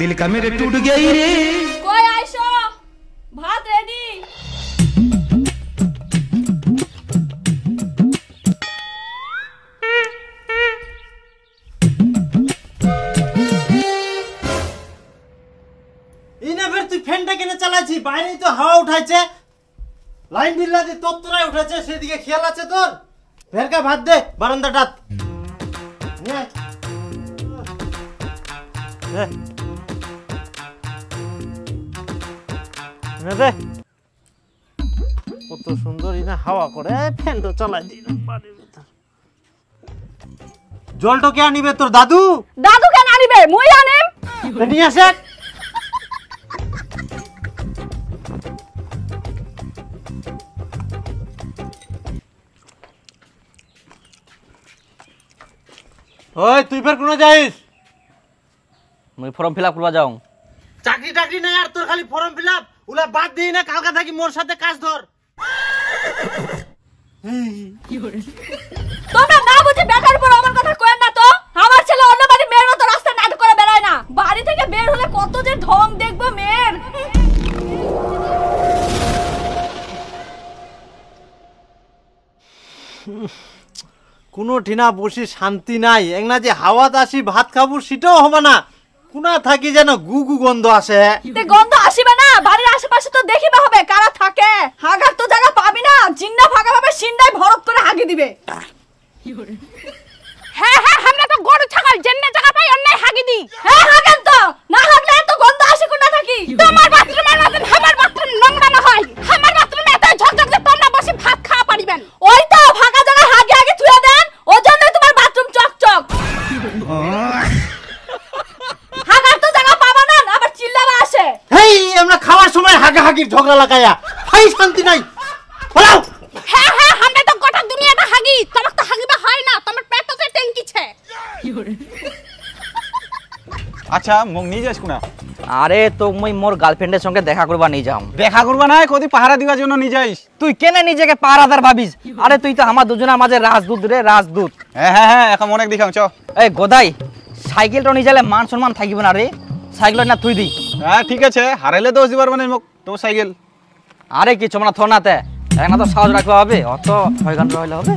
दिल का मेरे टूट गई रे কই আইছো ভাত রেডি ইনা ফের তুই ফ্যানটা কেন চালাচ্ছি বাইরেই তো হাওয়া উঠাইছে লাইন বিল্লা দিয়ে তত্তরায় উঠেছে সেদিকে খেয়াল আছে তোর ফেরকা ভাত দে বারান্দাটাত দে কত সুন্দর ইনা হাওয়া করে ফ্যানটা চালাই দিল বাড়ির ভিতর জলটা কে আনিবে তোর দাদু দাদু কেন আনিবে মুই আনিম নিয়ে আসে ওই তুই ফের কোন যাইস মুই ফর্ম ফিলআপ করবা যাও চাকরি টাকরি নাই আর তোর খালি ফর্ম ফিলআপ উলা বাদ দিই না কালকা থাকি মোর সাথে কাজ ধর তোমরা না বুঝে বেকার উপর আমার কথা কইেন না তো আমার ছেলে অন্য বাড়ি মেয়ের মতো রাস্তায় নাটক করে বেড়ায় না বাড়ি থেকে বের হলে কত যে ঢং দেখবো মেয়ের কোনো ঠিনা বসি শান্তি নাই একনা যে হাওয়াত আসি ভাত খাবো সেটাও হবে না কোনা থাকি যেন গু গু গন্ধ আসে তে গন্ধ আসিবে না বাড়ির আশেপাশে তো দেখিবা হবে কারা থাকে হাগার তো জায়গা পাবি না জিন্না ফাঁকা ভাবে সিন্দাই ভরত করে হাগি দিবে হ্যাঁ হ্যাঁ আমরা তো গরু ছাগল জেন্না জায়গা পাই অন্যায় হাগি দি হ্যাঁ হাগেন তো না হাগলে তো গন্ধ আসি কোনা থাকি তোমার বাথরুমের মতন আমার বাথরুম নোংরা না হয় আমার বাথরুমে এত ঝকঝক যে তোমরা বসে ভাত খাওয়া পারিবেন ওই তো ফাঁকা জায়গা হাগি হাগি থুয়ে দেন ওজন্যই তোমার বাথরুম চকচক হাগার তো জায়গা পাবা না আবার চিল্লাবা আসে হেই আমরা খাওয়ার সময় হাগাহাগির ঝগড়া লাগায়া খাই শান্তি নাই বলাও হ্যাঁ হ্যাঁ আমরা তো গোটা দুনিয়াটা হাগি তোমার তো হাগিবা হয় না তোমার পেটতে ট্যাঙ্কি ছে আচ্ছা মোক নিয়ে যাস কোনা আরে তো মুই মোর গার্লফ্রেন্ডের সঙ্গে দেখা করবা নিয়ে যাম দেখা করবা না কদি পাহারা দিবার জন্য নিয়ে যাইস তুই কেন নিজেকে পাহারাদার ভাবিস আরে তুই তো আমার দুজনের মাঝে রাজদূত রে রাজদূত হ্যাঁ এখন অনেক দেখাম চ এই গোদাই সাইকেলটা নিয়ে যালে মান সম্মান থাকিব না রে সাইকেল না তুই দি হ্যাঁ ঠিক আছে হারাইলে দোষ দিবার মানে মোক তো সাইকেল আরে কিছু না থনাতে একটা তো সাহস রাখবা হবে অত 6 ঘন্টা হইলে হবে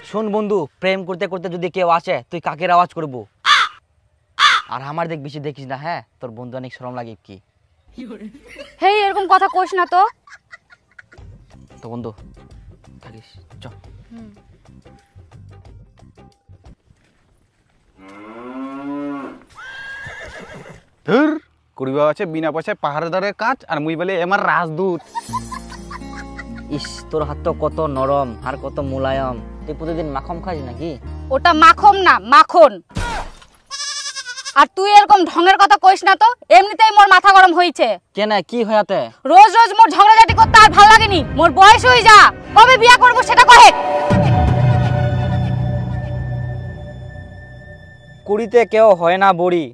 শুন বন্ধু প্রেম করতে করতে যদি কেউ আসে তুই কাকের আওয়াজ করবো আর আমার দেখ বেশি দেখিস না হ্যাঁ তোর বন্ধু অনেক শরম লাগে কি হেই এরকম কথা কইস না তো তো বন্ধু থাকিস চ ধুর করিবা আছে বিনা পয়সায় পাহারাদারের কাজ আর মুই বলে আমার রাজদূত ইস তোর হাত তো কত নরম আর কত মুলায়ম তুই প্রতিদিন মাখন খাস নাকি ওটা মাখন না মাখন আর তুই এরকম ঢঙের কথা কইস না তো এমনিতেই মোর মাথা গরম হইছে কেন কি হয়াতে রোজ রোজ মোর ঝগড়াঝাটি করতে আর ভাল লাগেনি মোর বয়স হই যা কবে বিয়া করব সেটা কহে কুড়িতে কেউ হয় না বড়ি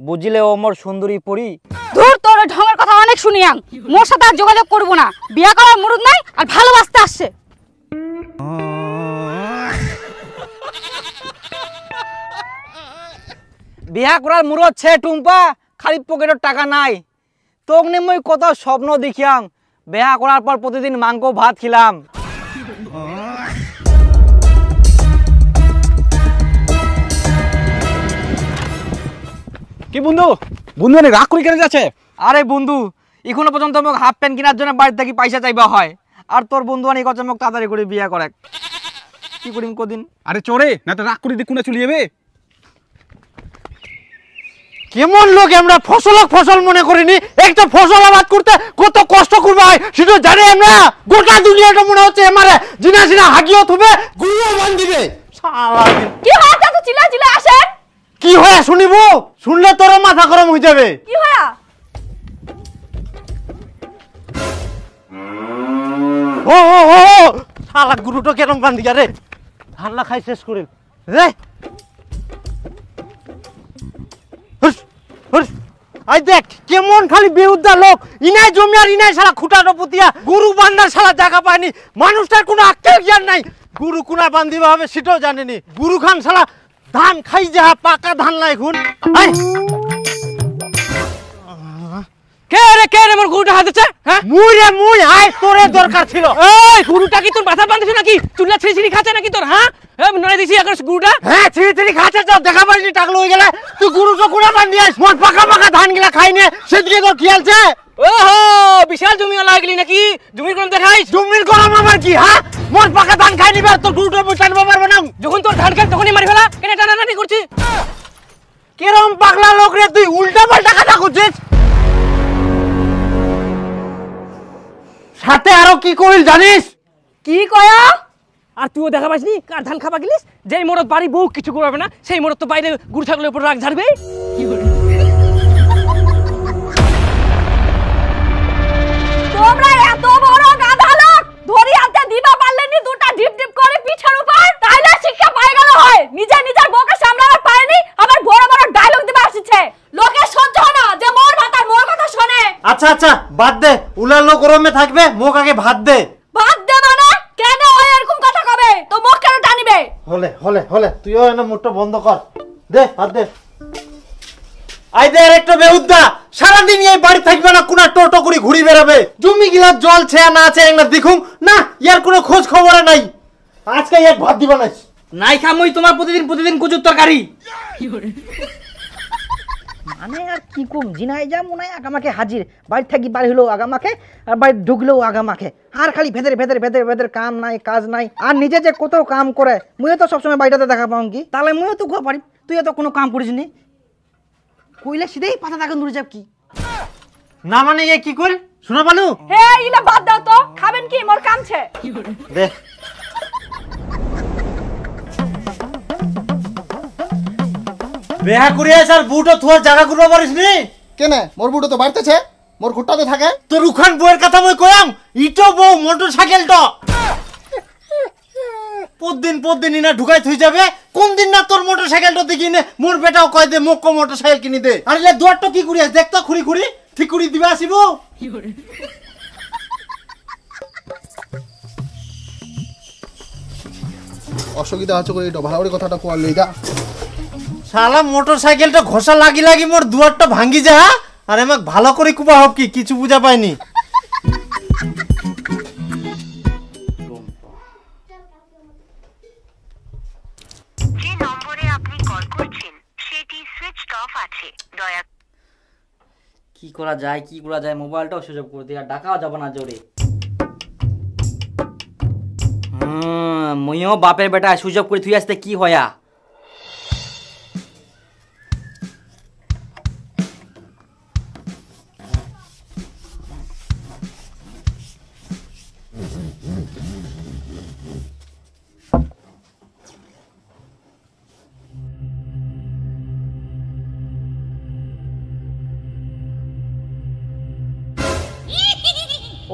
বুঝলে ও মোর সুন্দরী পড়ি দূর তোর ঢঙের কথা অনেক শুনিয়াম মোর সাথে আর যোগাযোগ করব না বিয়া করার মুরুদ নাই আর ভালোবাসতে আসছে বিয়া করার মুরত ছে টুম্পা খালি পকেটের টাকা নাই তোক নে মই কত স্বপ্ন দেখিয়াম বিয়া করার পর প্রতিদিন মাংস ভাত খিলাম কি বন্ধু বন্ধু অনেক রাগ করে কেন যাচ্ছে আরে বন্ধু এখনো পর্যন্ত মোক হাফ প্যান্ট কেনার জন্য বাড়ি থেকে পয়সা চাইবা হয় আর তোর বন্ধু অনেক কথা মোক তাড়াতাড়ি করে বিয়া করে কি করিম কদিন আরে চরে না তো রাগ করে দিয়ে কোনে চলে যাবে কেমন লোক আমরা ফসল মনে করিনি একটা ফসল আবাদ করতে কত কষ্ট করবে হয় সেটা জানি আমরা গোটা দুনিয়াটা মনে হচ্ছে আমারে জিনা জিনা হাগিও থুবে গুড়িও বান দিবে সারা দিন কি হয় এত চিল্লা চিল্লা আসেন কি হয় শুনিব শুনলে তোর মাথা গরম হয়ে যাবে কি হয় ও ও ও শালা গুরুটো কেরম বান দিয়া রে হাল্লা খাই শেষ করিল রে আই দেখ কেমন খালি বেউদ্দা লোক ইনাই জমি আর ইনাই শালা খুঁটাটো পুতিয়া গরু বান্ধার শালা জায়গা পায়নি মানুষটার কোনো আক্কেল জ্ঞান নাই গরু কোনা বান্ধিবা হবে সেটাও জানেনি গুরু খান শালা ধান খাই যা পাকা ধান লাই এখন আই কে রে মোর গরুটা হাতেছে হ্যাঁ মুই আই তোরে দরকার ছিল এই গরুটা কি তোর মাথা বাঁধছে নাকি চুল্লা ছিঁড়ি খাচ্ছে নাকি তোর হ্যাঁ নড়ে দিছি এখন গরুটা হ্যাঁ ছিড়ি খাচ্ছে তো দেখা পাইনি টাকলো হয়ে গেলে তুই গুরু তো কুড়া বান্ধি আস মোর পাকা পাকা ধান গিলা খাইনে সেদিকে তোর কি আলছে ওহো বিশাল জমি লাগলি নাকি জমির কোন দেখাইস জমির গরম আমার কি হ্যাঁ মোর পাকা ধান খাই নিবার তোর গুরুটা মুই টানবা পারবো না যখন তোর ধান খাই তখনই মারি ফেলা কেন টানাটানি করছিস কিরম পাগলা লোক রে তুই উল্টা পাল্টা কথা করছিস সাথে আরো কি কইল জানিস কি কয়া আর তুইও দেখা পাইসনি কার ধান খাবা গেলিস যেই মোড়ত বাড়ি বউ কিছু করবে না সেই মোড়ত তো বাইরে গুড় ছাগলের উপর রাগ ঝাড়বে তোমরা এত বড় গাধা লোক ধরি আনতে দিবা পারলেনি দুটা ডিপ ডিপ করে পিছের উপর তাইলে শিক্ষা পাই গেল হয় নিজের বউকে সামলাবার পারেনি আবার বড় বড় ডায়লগ দিবা আসছে লোকে সহ্য হয় না যে মোর ভাতার মোর কথা শুনে আচ্ছা বাদ দে উলালো গরমে থাকবে মুখ আগে ভাত দে ভাত দে মানে কেন হয় এরকম কথা কবে তো মুখ কেন টানিবে হলে তুইও এনে মুখটা বন্ধ কর দে ভাত দে আই দে একটা বেউদ্দা সারাদিন এই বাড়ি থাকবে না কোনা টোটো করে ঘুরি বেড়াবে জমি গিলা জল ছেয়া না আছে না দেখুন না ইয়ার কোনো খোঁজ খবর নাই আজকে এক ভাত দিবা না নাই খামই তোমার প্রতিদিন কুচুর তরকারি মানে আর কি কম জিনাই যা মনে হয় আগামাকে হাজির বাড়ি থাকি বাড়ি হলেও আগামাকে আর বাড়ি ঢুকলেও আগামাকে আর খালি ভেতরে কাম নাই কাজ নাই আর নিজে যে কত কাম করে মুইও তো সবসময় বাড়িটাতে দেখা পাও কি তাহলে মুইও তো ঘুয়া পারি তুই তো কোনো কাম করিস নি কইলে সিধেই পাতা দেখা দূরে যাব কি না মানে এ কি কর শোনা পালু হে ইলা বাদ দাও তো খাবেন কি মোর কামছে দে বেহা করিয়া আর বুটো থুয়ার জায়গা করবা পারিস নি কেনে মোর বুড়ো তো বাড়তেছে মোর ঘুরটাতে থাকে তোর উখান বউয়ের কথা মই কয়াম ইটো বউ মোটরসাইকেল তো পরদিন ইনা ঢুকাই থই যাবে কোন দিন না তোর মোটরসাইকেলটা দেখি নে মোর বেটাও কয় দে মোক মোটরসাইকেল কিনি দে আর লে দুয়ারটা কি করিয়া দেখ তো খুরি ঠিক করি দিবা আসিব অসুবিধা আছে করে এটা ভালো করে কথাটা কোয়া লইগা শালা মোটরসাইকেলটা ঘষা লাগি মোর দুয়ারটা ভাঙ্গি যা আর আমাক ভালো করে কুবা হব কি কিছু বুঝা পাইনি যে নম্বরে আপনি কল করছেন সেটি সুইচড অফ আছে দয়া কি করা যায় মোবাইলটাও সুযোগ করে দিয়ে আর ডাকাও যাব না জোরে মইও বাপের বেটা সুযোগ করে তুই আসতে কি হয়া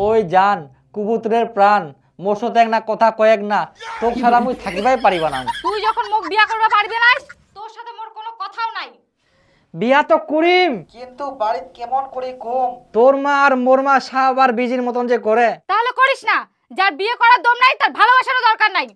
ওই জান কুবুতরের প্রাণ মোর সাথে এক না কথা কয়েক না তোক ছাড়া মুই থাকিবাই পারিবা না তুই যখন মুখ বিয়া করবা পারবি না তোর সাথে মোর কোনো কথাও নাই বিয়া তো করিম কিন্তু বাড়িত কেমন করে ঘুম তোর মা আর মোর মা সাবার বিজির মতন যে করে তাহলে করিস না যার বিয়ে করার দম নাই তার ভালোবাসারও দরকার নাই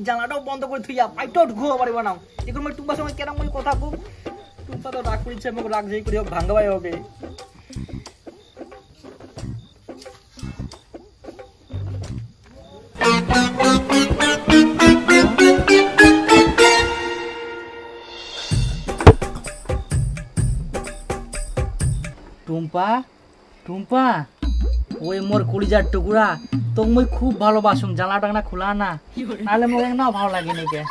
জানাটাও বন্ধ করে থুইয়া পাইটাও ঘুয়া পারিবা না এখন মই টুম্বার সময় কেন মই কথা কম টুম্পা তো রাগ করিছে মোক রাগ যেই করি হোক ভাঙ্গাবাই হবে টুম্পা ওই মোর কলিজার টুকুরা তোক মই খুব ভালোবাসুম জানলা টাংনা খোলা না নাহলে মোক না ভালো লাগে নাকি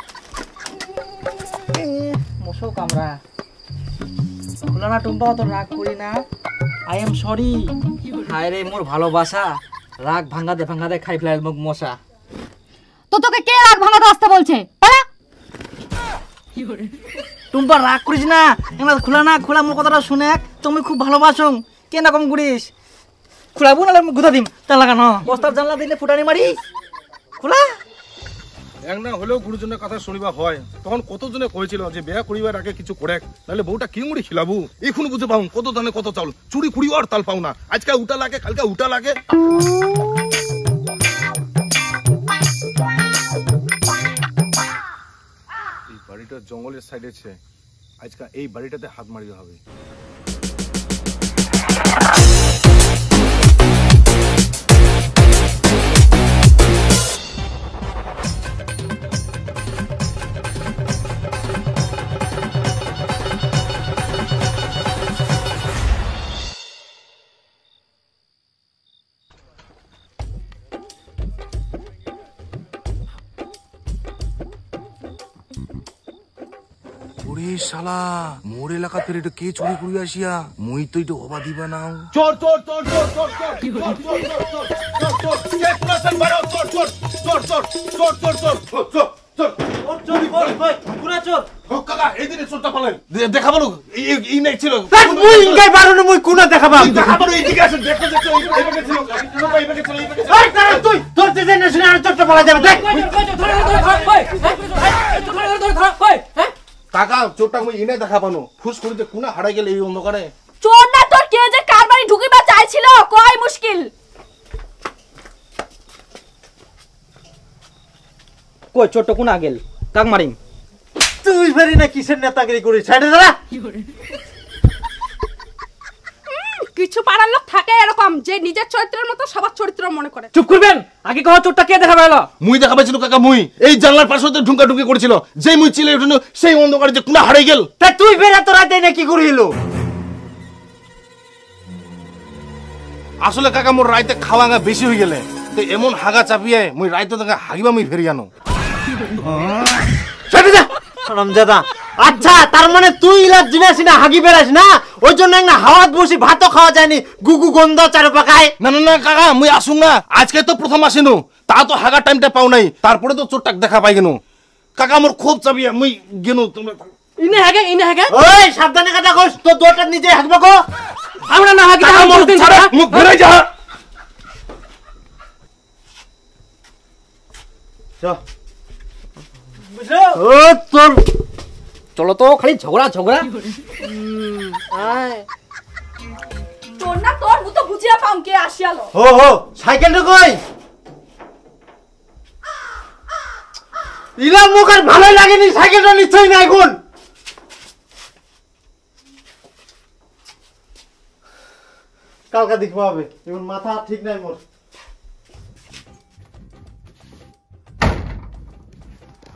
মশো কামরা খোলা না টুম্পা তো রাগ করি না আই এম সরি হায় রে মোর ভালোবাসা রাগ ভাঙাতে খাই ফেলাইল মোক মশা তো তোকে কে রাগ ভাঙাতে আসতে বলছে পালা টুম্পা রাগ করিস না খোলা মোর কথাটা শুনে তুমি খুব ভালোবাসুম কেন কম করিস খুলাবো নাহলে গুদা দিম তা লাগানো বস্তার জানলা দিলে ফুটানি মারি খোলা এক না হলেও গুরুজনের কথা শুনিবা হয় তখন কতজনে কইছিল যে বিয়া করিবার আগে কিছু করে নাহলে বউটা কি মুড়ি খিলাবো এখন বুঝে পাও কত দানে কত চাউল চুরি কুড়ি আর তাল পাও না আজকে উটা লাগে কালকে উটা লাগে এই বাড়িটা জঙ্গলের সাইডে আছে আজকে এই বাড়িটাতে হাত মারিতে হবে শালা মোর এলাকা থেকে এটা কে চুরি করি আসিয়া মুই তো এটা হবা দিবা নাও চোর চোর চোর চোর চোর চোর চোর চোর চোর চোর কে পুরাতন বাড়াও চোর চোর চোর চোর চোর চোর চোর চোর চোর চোর চোর কই কই পুরা চোর ও কাকা এই দিনে চোরটা পালেন দেখাবো এই নাই ছিল মুই ইনকাই পারো না মুই কোনা দেখাবা দেখাবো এই দিকে আসেন দেখো দেখো এই দিকে ছিল এই দিকে ছিল এই দিকে এই তারা তুই তোর তে জেনে শুনে আর চোরটা পালা যাবে দেখ হ্যাঁ কাকা চোরটা মুই ইনে দেখাবানো ফুস করিতে কোনা হারাই গেল এই অন্ধকারে চোর না তোর কে যে কার বাড়ি ঢুকিবা চাইছিল কই মুশকিল কই ছোট কোনা গেল কাক মারিম তুই ফেরি না কিসের নেতাগিরি করিস সাইডে দাঁড়া কিছু পাড়ার লোক থাকে এরকম যে নিজের চরিত্রের মতো সবার চরিত্র মনে করে চুপ করবেন আগে কহ চোরটা কে দেখাবে এলো মুই দেখাবাইছিল কাকা মুই এই জানলার পাশে তো ঢুঙ্কা ঢুকি করেছিল যেই মুই চিলে উঠলো সেই অন্ধকারে যে কোনা হারাই গেল তা তুই ফেরা তো রাতে না কি করিল আসলে কাকা মোর রাইতে খাওয়াঙ্গা বেশি হয়ে গেলে তো এমন হাগা চাপিয়ে মুই রাইতে দেখা হাগিবা মুই ফেরিয়ানো সাইডে যা হারামজাদা আচ্ছা তার মানে তুই ইলা জিনাসি না হাগি বেরাস না ওই জন্য না হাওয়াত বসি ভাতও খাওয়া যায়নি গুগু গন্ধ চারো পাকায় না না না কাকা মুই আসুন না আজকে তো প্রথম আসিনু তা তো হাগা টাইমটা পাও নাই তারপরে তো চোরটাক দেখা পাই গেনু কাকা মোর খুব চাপিয়ে মুই গেনু তোমরা ইনে হাগে ওই সাবধানে কথা কইস তো দোটা নিজে হাগবা কো আমরা না হাগি কাকা মোর ছাড়া মুখ ঘুরে যা ও তোর চলো তো খালি ঝগড়া ঝগড়া তোর না তোর মু তো বুঝিয়া পাম কে আসিয়ালো হো হো সাইকেলটা কই ইলা মুখ আর ভালোই লাগেনি সাইকেলটা নিশ্চয়ই নাই গুণ কালকা দেখবো হবে এখন মাথা ঠিক নাই মোর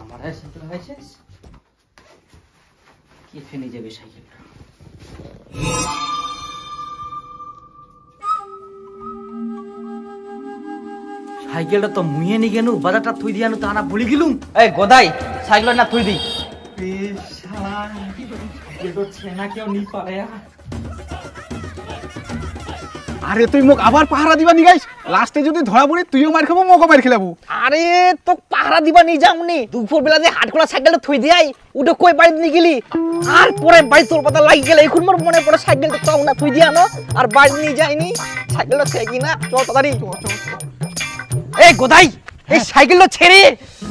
আমার সাইকেল হয়েছে কি ফেনে যাবে সাইকেলটা সাইকেলটা তো মুইয়ে নি গেনু বাজারটা থুই দিয়ানু তা না ভুলি গেলুম এই গদাই সাইকেল না থুই দি সাইকেল ছেনা কেউ নি পারে আরে তুই মোক আবার পাহারা দিবা নি গাইস লাস্টে যদি ধরা পড়ি তুইও মার খাবো মোকও মার খেলাবো আরে তো পাহারা দিবা নি যামনি দুপুর বেলা যে হাট খোলা সাইকেলটা থুই দিয়াই উঠে কই বাড়ি নি গেলি আর পরে বাড়ি তোর পাতা লাগি গেল এখন মোর মনে পড়ে সাইকেলটা তাও না থুই দিয়ানো আর বাড়ি নি যাইনি সাইকেলটা থেকে না চল তাড়াতাড়ি এই গোদাই এই সাইকেলটা ছেড়ে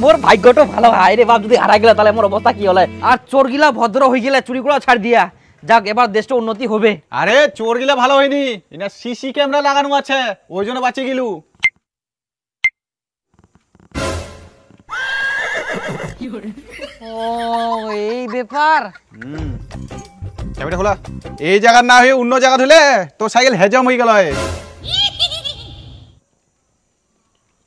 মোর ভাগ্যটা ভালো হয় রে বাপ যদি হারা গেলে তাহলে মোর অবস্থা কি হলে আর চোরগিলা ভদ্র হয়ে গেলে চুরিগুলো ছাড় দিয়া যাক এবার দেশটা উন্নতি হবে আরে চোর গিলা ভালো হয়নি এটা সিসি ক্যামেরা লাগানো আছে ওই জন্য বাঁচে গেলু ও এই ব্যাপার চাবিটা খোলা এই জায়গা না হয়ে অন্য জায়গা ধুলে তোর সাইকেল হেজম হয়ে গেল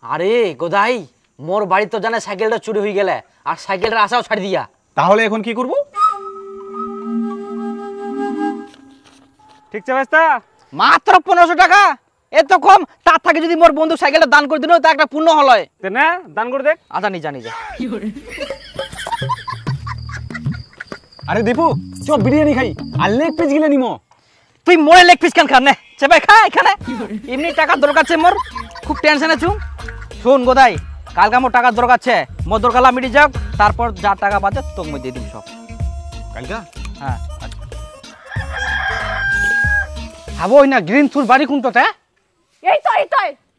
আরে গোদাই মোর বাড়ি তো জানে সাইকেলটা চুরি হয়ে গেলে আর সাইকেলটা আসাও ছাড় দিয়া তাহলে এখন কি করবো ঠিক আছে ভাইস্তা মাত্র 1500 টাকা এত কম তার থেকে যদি মোর বন্ধু সাইকেলটা দান করে দিল তা একটা পূর্ণ হলয় না দান করে দেখ আচ্ছা নিজা নিজা আরে দীপু চ বিরিয়ানি খাই আর লেগ পিস গিলে নিমো তুই মোরে লেগ পিস কেন খান নে চেপাই খা এখানে এমনি টাকা দরকার আছে মোর খুব টেনশন আছু শুন গোদাই কালকে মোর টাকা দরকার আছে মোর দরকার মিটি যাক তারপর যা টাকা বাঁচে তোকে মই দিয়ে দিম সব কালকা হ্যাঁ খাবো না গ্রিন ফুল বাড়ি কোনটাতে এই তো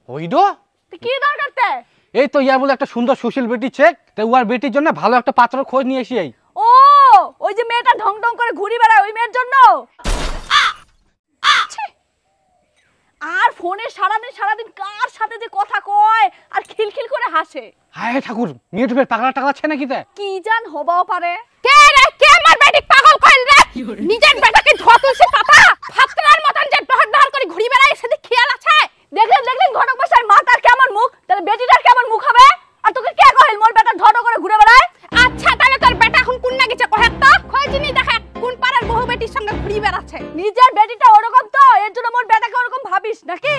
ওইডো তুই কি দরকার তে? এই তো ইয়ার বলে একটা সুন্দর সুশীল বেটি চেক তো ওর বেটির জন্য ভালো একটা পাত্র খোঁজ নিয়ে এসি এই। ও ওই যে মেয়েটা ঢং ঢং করে ঘুরি বেড়ায় ওই মেয়ের জন্য। ছি! আর ফোনে সারাদিন কার সাথে যে কথা কয় আর খিলখিল করে হাসে। হায় ঠাকুর মেয়ে টুপের পাগলা টাগলা আছে নাকি তে? কি জান হবাও পারে। কে রে কে আমার বেটি পাগল কইল রে? নিজের বেটাকে ধতুলছে পাতা ফাতরার মতন যে ডহর করে ঘুরি বেড়ায় সেদিক খেয়াল আছে? দেখলেন ঘটক মশাই মাতার কেমন মুখ, তাহলে বেটিটার কেমন মুখ হবে? আর তোকে কে কইল মোর বেটা ধটো করে ঘুরে বেড়ায়? আচ্ছা তাহলে তোর বেটা এখন কোন না গেছে কয় একটা খোঁজনি দেখে কোন পাড়ার বহু বেটির সঙ্গে ঘুরি বেড়াচ্ছে। নিজের বেটিটা ওরকম তো এর জন্য মোর বেটাকে ওরকম ভাবিস নাকি?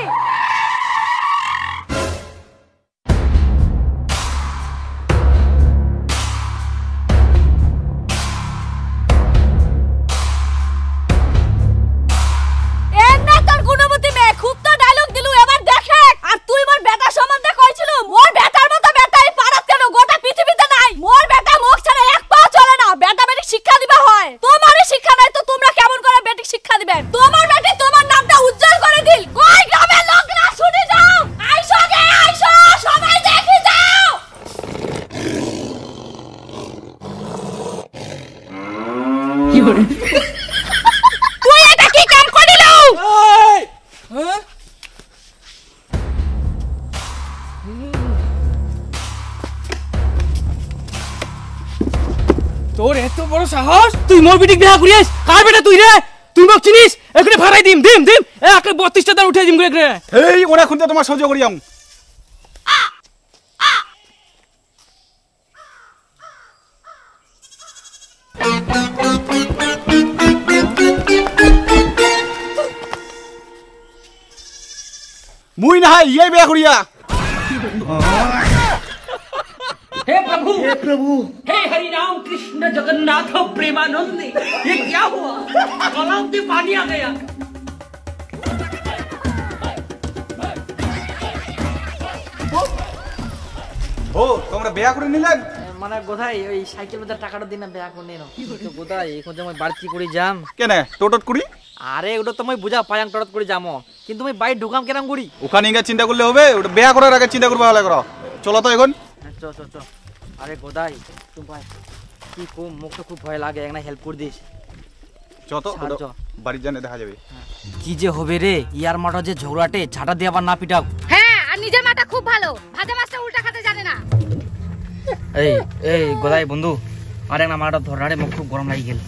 খুব তো ডায়লগ দিলু এবার দেখে। আর তুই মোর বেটা সম্বন্ধে কইছিল মোর বেটার মতো বেটা এই পাড়াত কেন গোটা পৃথিবীতে নাই। মোর বেটা মুখ ছাড়া এক পাও চলে না। বেটা বেটিক শিক্ষা দিবা হয়। তোমারই শিক্ষা নাই তো তোমরা কেমন করে বেটিক শিক্ষা দিবেন? তোমার বেটি তোমার নামটা উজ্জ্বল করে দিল। কই গ্রামের লোকরা শুনে যাও। আইসো গে আইসো সবাই দেখি যাও। কি হরে তুই এটা কি কাম করিলু? তোর এত বড় সাহস তুই মোর বেটিক বিয়া করিস? কার বেটা তুই রে? তুই মোক চিনিস? এখানে ভাড়াই দিম একে 32টা দান উঠাই দিম রে। এই ওরা খুনতে তোমার সহ্য করিয়াম। মুই না ইয়ে বিয়া করিয়া। हे प्रभु हे हरि राम कृष्ण जगन्नाथ प्रेमानंद ये क्या हुआ? तालाब में पानी आ गया। ও তোমরা বিয়া করে নিলেন? মানে গোদাই ওই সাইকেল বাজার টাকাটা দিন না ব্যাগ করে নিও তো গোদাই এখন যে মই বাড়তি করে যাম কেনে টোটট করি? আরে ওটা তো মই বুঝা পায়াং টরত করে যামো কিন্তু মই বাইরে ঢুকাম কেরাম করি? ওখানে গিয়ে চিন্তা করলে হবে? ওটা বিয়া করার আগে চিন্তা করবা হলে করো। চলো তো এখন। চ আরে গোদাই তুমি ভাই কি কম মুখ তো খুব ভয় লাগে একটা হেল্প করে দিস। যত বাড়ি জানে দেখা যাবে কি যে হবে রে ইয়ার মাটা যে ঝগড়াটে ঝাঁটা দিয়ে আবার না পিটাও। হ্যাঁ আর নিজের মাটা খুব ভালো ভাজা মাছটা উল্টা খেতে জানে না। এই গোদাই বন্ধু আর একটা মাটা ধরাড়ে মুখ খুব গরম লাগি গেল।